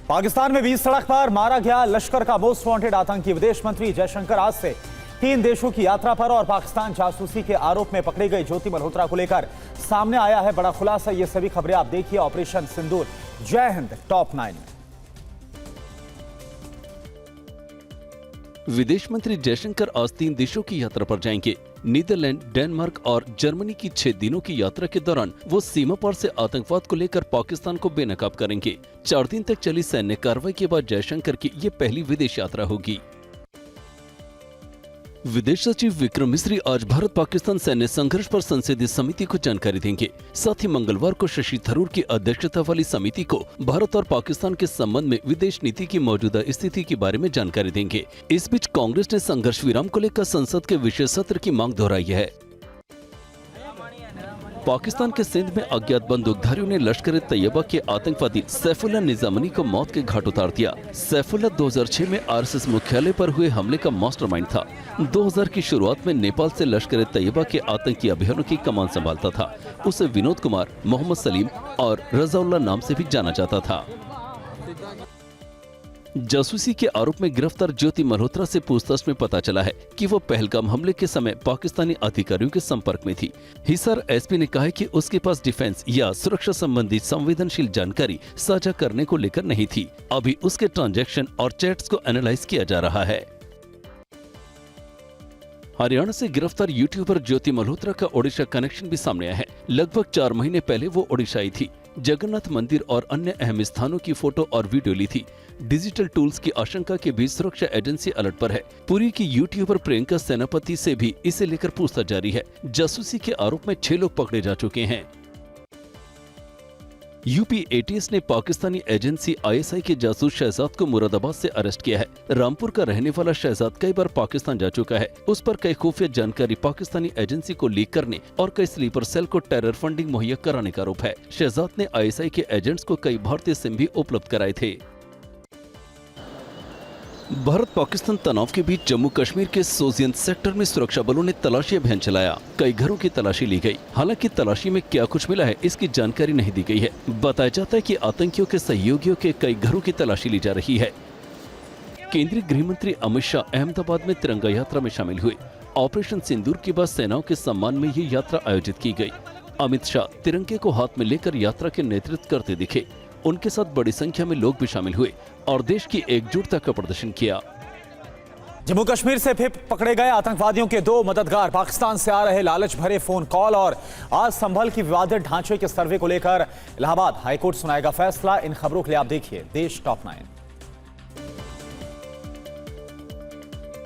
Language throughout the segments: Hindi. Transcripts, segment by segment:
पाकिस्तान में बीच सड़क पर मारा गया लश्कर का मोस्ट वांटेड आतंकी। विदेश मंत्री जयशंकर आज से 3 देशों की यात्रा पर और पाकिस्तान जासूसी के आरोप में पकड़े गए ज्योति मल्होत्रा को लेकर सामने आया है बड़ा खुलासा। ये सभी खबरें आप देखिए ऑपरेशन सिंदूर। जय हिंद टॉप 9 में। विदेश मंत्री जयशंकर आज 3 देशों की यात्रा पर जाएंगे। नीदरलैंड, डेनमार्क और जर्मनी की 6 दिनों की यात्रा के दौरान वो सीमा पार से आतंकवाद को लेकर पाकिस्तान को बेनकाब करेंगे। 4 दिन तक चली सैन्य कार्रवाई के बाद जयशंकर की ये पहली विदेश यात्रा होगी। विदेश सचिव विक्रम मिस्री आज भारत पाकिस्तान सैन्य संघर्ष पर संसदीय समिति को जानकारी देंगे। साथ ही मंगलवार को शशि थरूर की अध्यक्षता वाली समिति को भारत और पाकिस्तान के संबंध में विदेश नीति की मौजूदा स्थिति के बारे में जानकारी देंगे। इस बीच कांग्रेस ने संघर्ष विराम को लेकर संसद के विशेष सत्र की मांग दोहराई है। पाकिस्तान के सिंध में अज्ञात बंदूकधारियों ने लश्कर-ए-तैयबा के आतंकवादी सैफुल्लाह निजामनी को मौत के घाट उतार दिया। सैफुल्लाह 2006 में आरएसएस मुख्यालय पर हुए हमले का मास्टरमाइंड था। 2000 की शुरुआत में नेपाल से लश्कर-ए-तैयबा के आतंकी अभियानों की कमान संभालता था। उसे विनोद कुमार, मोहम्मद सलीम और रजाउल्लाह नाम से भी जाना जाता था। जासूसी के आरोप में गिरफ्तार ज्योति मल्होत्रा से पूछताछ में पता चला है कि वो पहलगाम हमले के समय पाकिस्तानी अधिकारियों के संपर्क में थी। हिसार एसपी ने कहा है कि उसके पास डिफेंस या सुरक्षा संबंधी संवेदनशील जानकारी साझा करने को लेकर नहीं थी। अभी उसके ट्रांजैक्शन और चैट्स को एनालाइज किया जा रहा है। हरियाणा से गिरफ्तार यूट्यूबर ज्योति मल्होत्रा का ओडिशा कनेक्शन भी सामने आया है। लगभग 4 महीने पहले वो ओडिशा आई थी। जगन्नाथ मंदिर और अन्य अहम स्थानों की फोटो और वीडियो ली थी। डिजिटल टूल्स की आशंका के बीच सुरक्षा एजेंसी अलर्ट पर है। पुरी की यूट्यूबर प्रियंका सेनापति से भी इसे लेकर पूछताछ जारी है। जासूसी के आरोप में 6 लोग पकड़े जा चुके हैं। यूपी एटीएस ने पाकिस्तानी एजेंसी आईएसआई के जासूस शहजाद को मुरादाबाद से अरेस्ट किया है। रामपुर का रहने वाला शहजाद कई बार पाकिस्तान जा चुका है। उस पर कई खुफिया जानकारी पाकिस्तानी एजेंसी को लीक करने और कई स्लीपर सेल को टेरर फंडिंग मुहैया कराने का आरोप है। शहजाद ने आईएसआई के एजेंट्स को कई भारतीय सिम भी उपलब्ध कराए थे। भारत पाकिस्तान तनाव के बीच जम्मू कश्मीर के सोजियन सेक्टर में सुरक्षा बलों ने तलाशी अभियान चलाया। कई घरों की तलाशी ली गई। हालांकि तलाशी में क्या कुछ मिला है इसकी जानकारी नहीं दी गई है। बताया जाता है कि आतंकियों के सहयोगियों के कई घरों की तलाशी ली जा रही है। केंद्रीय गृह मंत्री अमित शाह अहमदाबाद में तिरंगा यात्रा में शामिल हुए। ऑपरेशन सिंदूर के बाद सेनाओं के सम्मान में ये यात्रा आयोजित की गई। अमित शाह तिरंगे को हाथ में लेकर यात्रा के नेतृत्व करते दिखे। उनके साथ बड़ी संख्या में लोग भी शामिल हुए और देश की एकजुटता का प्रदर्शन किया। जम्मू कश्मीर से फिर पकड़े गए आतंकवादियों के 2 मददगार। पाकिस्तान से आ रहे लालच भरे फोन कॉल और आज संभल की विवादित ढांचे के सर्वे को लेकर इलाहाबाद हाईकोर्ट सुनाएगा फैसला। इन खबरों के लिए आप देखिए देश टॉप 9।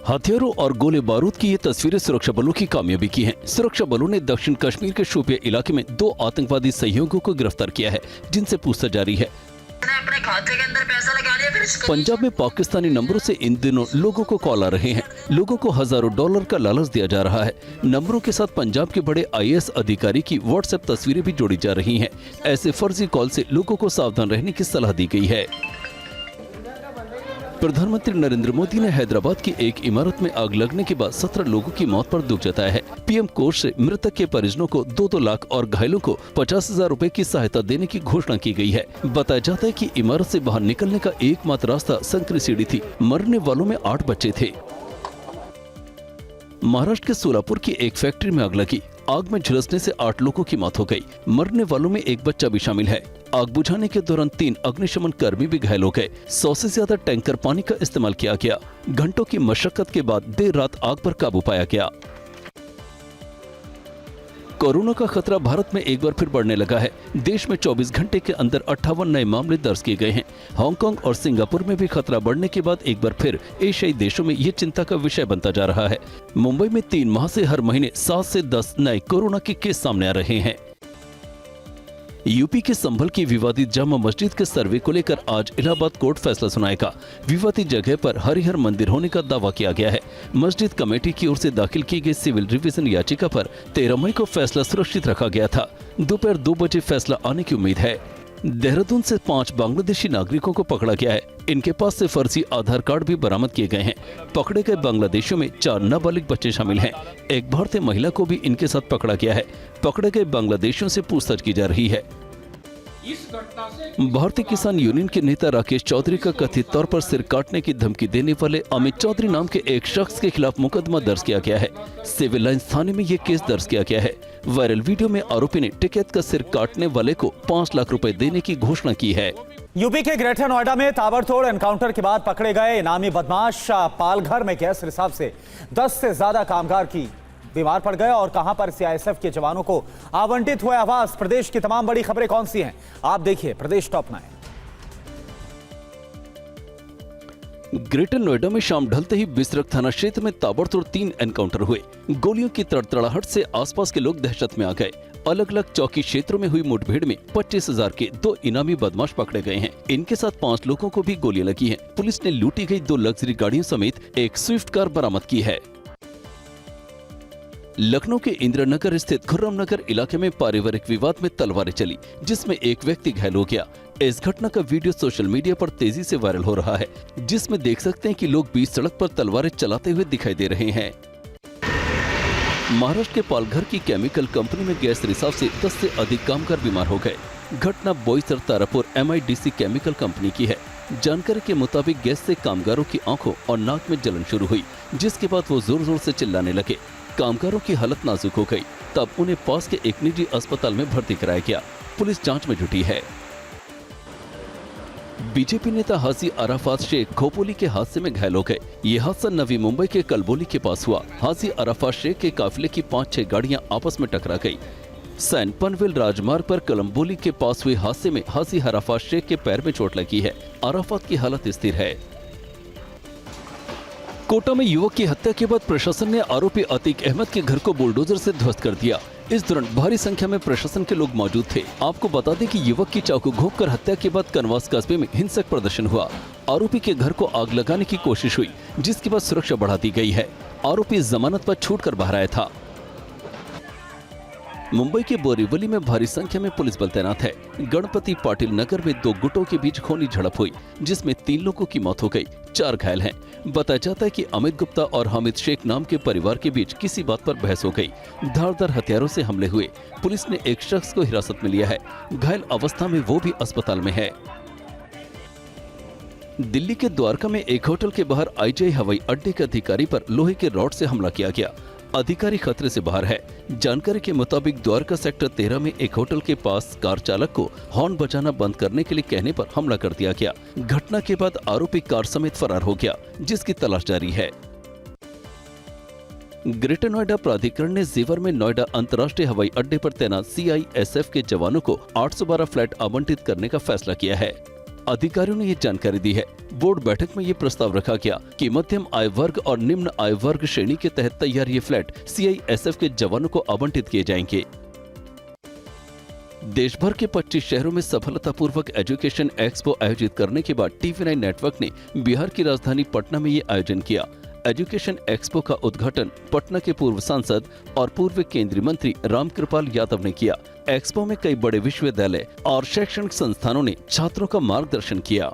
हथियारों और गोले बारूद की ये तस्वीरें सुरक्षा बलों की कामयाबी की हैं। सुरक्षा बलों ने दक्षिण कश्मीर के शोपिया इलाके में 2 आतंकवादी सहयोगियों को गिरफ्तार किया है, जिनसे पूछताछ जारी है। अपने खाते के अंदर पैसा लगा लिया, फिर पंजाब में पाकिस्तानी नंबरों से इन दिनों लोगों को कॉल आ रहे हैं। लोगों को हजारों डॉलर का लालच दिया जा रहा है। नंबरों के साथ पंजाब के बड़े आईएएस अधिकारी की व्हाट्सएप तस्वीरें भी जोड़ी जा रही हैं। ऐसे फर्जी कॉल से लोगों को सावधान रहने की सलाह दी गई है। प्रधानमंत्री नरेंद्र मोदी ने हैदराबाद की एक इमारत में आग लगने के बाद 17 लोगों की मौत पर दुख जताया है। पीएम कोष से मृतक के परिजनों को 2-2 लाख और घायलों को 50,000 रुपए की सहायता देने की घोषणा की गई है। बताया जाता है कि इमारत से बाहर निकलने का एकमात्र रास्ता संकरी सीढ़ी थी। मरने वालों में 8 बच्चे थे। महाराष्ट्र के सोलापुर की एक फैक्ट्री में आग लगी। आग में झुलसने से 8 लोगों की मौत हो गई। मरने वालों में एक बच्चा भी शामिल है। आग बुझाने के दौरान 3 अग्निशमन कर्मी भी घायल हो गए। 100 से ज्यादा टैंकर पानी का इस्तेमाल किया गया। घंटों की मशक्कत के बाद देर रात आग पर काबू पाया गया। कोरोना का खतरा भारत में एक बार फिर बढ़ने लगा है। देश में 24 घंटे के अंदर 58 नए मामले दर्ज किए गए हैं। हांगकांग और सिंगापुर में भी खतरा बढ़ने के बाद एक बार फिर एशियाई देशों में ये चिंता का विषय बनता जा रहा है। मुंबई में 3 माह से हर महीने 7 से 10 नए कोरोना के केस सामने आ रहे हैं। यूपी के संभल की विवादित जामा मस्जिद के सर्वे को लेकर आज इलाहाबाद कोर्ट फैसला सुनाएगा। विवादित जगह पर हरिहर मंदिर होने का दावा किया गया है। मस्जिद कमेटी की ओर से दाखिल की गई सिविल रिवीजन याचिका पर 13 मई को फैसला सुरक्षित रखा गया था। दोपहर 2 बजे फैसला आने की उम्मीद है। देहरादून से 5 बांग्लादेशी नागरिकों को पकड़ा गया है। इनके पास से फर्जी आधार कार्ड भी बरामद किए गए हैं। पकड़े गए बांग्लादेशियों में 4 नाबालिग बच्चे शामिल हैं। एक भारतीय महिला को भी इनके साथ पकड़ा गया है। पकड़े गए बांग्लादेशियों से पूछताछ की जा रही है। इस घटना से भारतीय किसान यूनियन के नेता राकेश चौधरी का कथित तौर पर सिर काटने की धमकी देने वाले अमित चौधरी नाम के एक शख्स के खिलाफ मुकदमा दर्ज किया गया है। सिविल लाइंस थाने में ये केस दर्ज किया गया है। वायरल वीडियो में आरोपी ने टिकैत का सिर काटने वाले को 5 लाख रुपए देने की घोषणा की है। यूपी के ग्रेटर नोएडा में ताबड़तोड़ एनकाउंटर के बाद पकड़े गए इनामी बदमाश पालघर में गैस रिसाव से 10 से ज्यादा कामगार की बीमार पड़ गए और कहां पर सीआईएसएफ के जवानों को आवंटित हुए आवास। प्रदेश की तमाम बड़ी खबरें कौन सी हैं, आप देखिए प्रदेश टॉप 9। ग्रेटर नोएडा में शाम ढलते ही बिसरख थाना क्षेत्र में ताबड़तोड़ 3 एनकाउंटर हुए। गोलियों की तड़तड़ाहट से आसपास के लोग दहशत में आ गए। अलग अलग चौकी क्षेत्रों में हुई मुठभेड़ में 25,000 के 2 इनामी बदमाश पकड़े गए हैं। इनके साथ 5 लोगों को भी गोलियां लगी हैं। पुलिस ने लूटी गई 2 लग्जरी गाड़ियों समेत एक स्विफ्ट कार बरामद की है। लखनऊ के इंदिरानगर स्थित खुर्रम नगर इलाके में पारिवारिक विवाद में तलवारें चली, जिसमें एक व्यक्ति घायल हो गया। इस घटना का वीडियो सोशल मीडिया पर तेजी से वायरल हो रहा है, जिसमें देख सकते हैं कि लोग बीच सड़क पर तलवारें चलाते हुए दिखाई दे रहे हैं। महाराष्ट्र के पालघर की केमिकल कंपनी में गैस रिसाव से 10 से अधिक कामगार बीमार हो गए। घटना Boisar Tarapur MIDC chemical company की है। जानकारी के मुताबिक गैस से कामगारों की आंखों और नाक में जलन शुरू हुई, जिसके बाद वो जोर जोर से चिल्लाने लगे। कामगारों की हालत नाजुक हो गई, तब उन्हें पास के एक निजी अस्पताल में भर्ती कराया गया। पुलिस जांच में जुटी है। बीजेपी नेता हाजी अराफात शेख खोपोली के हादसे में घायल हो गए। ये हादसा नवी मुंबई के कलबोली के पास हुआ। हाजी अराफात शेख के काफिले की 5-6 गाड़ियां आपस में टकरा गई। सैन पनवेल राजमार्ग पर कलम्बोली के पास हुए हादसे में हाजी अराफात शेख के पैर में चोट लगी है। अराफात की हालत स्थिर है। कोटा में युवक की हत्या के बाद प्रशासन ने आरोपी अतीक अहमद के घर को बुलडोजर से ध्वस्त कर दिया। इस दौरान भारी संख्या में प्रशासन के लोग मौजूद थे। आपको बता दें कि युवक की चाकू घोंपकर हत्या के बाद कनवास कस्बे में हिंसक प्रदर्शन हुआ। आरोपी के घर को आग लगाने की कोशिश हुई, जिसके बाद सुरक्षा बढ़ा दी गई है। आरोपी जमानत पर छूटकर बाहर आया था। मुंबई के बोरीवली में भारी संख्या में पुलिस बल तैनात है। गणपति पाटिल नगर में 2 गुटों के बीच खूनी झड़प हुई, जिसमें 3 लोगों की मौत हो गई, 4 घायल हैं। बताया जाता है कि अमित गुप्ता और हामिद शेख नाम के परिवार के बीच किसी बात पर बहस हो गई। धारदार हथियारों से हमले हुए। पुलिस ने एक शख्स को हिरासत में लिया है। घायल अवस्था में वो भी अस्पताल में है। दिल्ली के द्वारका में एक होटल के बाहर IGI हवाई अड्डे के अधिकारी पर लोहे के रॉड से हमला किया गया। अधिकारी खतरे से बाहर है। जानकारी के मुताबिक द्वारका सेक्टर 13 में एक होटल के पास कार चालक को हॉर्न बजाना बंद करने के लिए कहने पर हमला कर दिया गया। घटना के बाद आरोपी कार समेत फरार हो गया, जिसकी तलाश जारी है। ग्रेटर नोएडा प्राधिकरण ने जेवर में नोएडा अंतर्राष्ट्रीय हवाई अड्डे पर तैनात CISF के जवानों को 812 फ्लैट आवंटित करने का फैसला किया है। अधिकारियों ने ये जानकारी दी है। बोर्ड बैठक में ये प्रस्ताव रखा गया कि मध्यम आय वर्ग और निम्न आय वर्ग श्रेणी के तहत तैयार ये फ्लैट CISF के जवानों को आवंटित किए जाएंगे। देश भर के 25 शहरों में सफलतापूर्वक एजुकेशन एक्सपो आयोजित करने के बाद TV9 नेटवर्क ने बिहार की राजधानी पटना में ये आयोजन किया। एजुकेशन एक्सपो का उद्घाटन पटना के पूर्व सांसद और पूर्व केंद्रीय मंत्री रामकृपाल यादव ने किया। एक्सपो में कई बड़े विश्वविद्यालय और शैक्षणिक संस्थानों ने छात्रों का मार्गदर्शन किया।